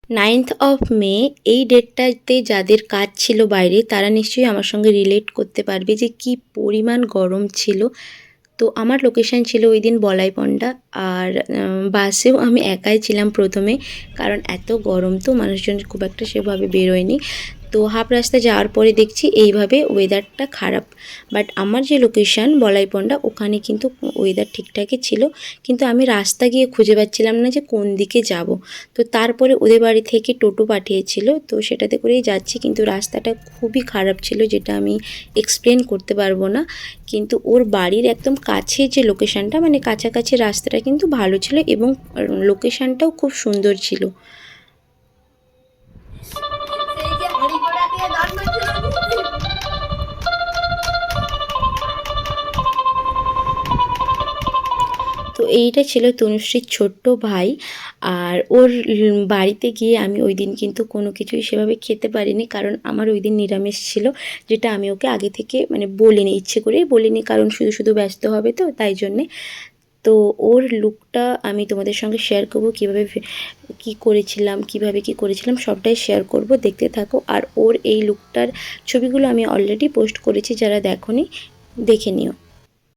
9th of May এই ডেটটাতে যাদের কাজ ছিল বাইরে তারা নিশ্চয়ই আমার সঙ্গে রিলেট করতে পারবে যে কি পরিমাণ গরম ছিল। তো আমার লোকেশান ছিল ওই দিন বলাইপন্ডা। আর বাসেও আমি একাই ছিলাম প্রথমে, কারণ এত গরম তো মানুষজন খুব একটা সেভাবে বেরোয়নি। তো হাফ রাস্তা যাওয়ার পরে দেখছি এইভাবে ওয়েদারটা খারাপ। বাট আমার যে লোকেশান বলাইপন্ডা ওখানে কিন্তু ওয়েদার ঠিকঠাকই ছিল, কিন্তু আমি রাস্তা গিয়ে খুঁজে পাচ্ছিলাম না যে কোন দিকে যাব। তো তারপরে ওদের বাড়ি থেকে টোটো পাঠিয়েছিল, তো সেটাতে করেই যাচ্ছি, কিন্তু রাস্তাটা খুবই খারাপ ছিল যেটা আমি এক্সপ্লেন করতে পারবো না। কিন্তু ওর বাড়ির একদম কাছে যে লোকেশানটা, মানে কাছাকাছি রাস্তাটা কিন্তু ভালো ছিল এবং লোকেশানটাও খুব সুন্দর ছিল। তো এইটা ছিল তনুশ্রীর ছোট্ট ভাই। আর ওর বাড়িতে গিয়ে আমি ওই দিন কিন্তু কোনো কিছুই সেভাবে খেতে পারিনি, কারণ আমার ওই দিন নিরামিষ ছিল, যেটা আমি ওকে আগে থেকে মানে বলিনি, ইচ্ছে করেই বলিনি, কারণ শুধু শুধু ব্যস্ত হবে তো তাই জন্যে। তো ওর লুকটা আমি তোমাদের সঙ্গে শেয়ার করব, কীভাবে কী করেছিলাম, কীভাবে কী করেছিলাম সবটাই শেয়ার করব, দেখতে থাকো। আর ওর এই লুকটার ছবিগুলো আমি অলরেডি পোস্ট করেছি, যারা দেখোনি দেখে নিও।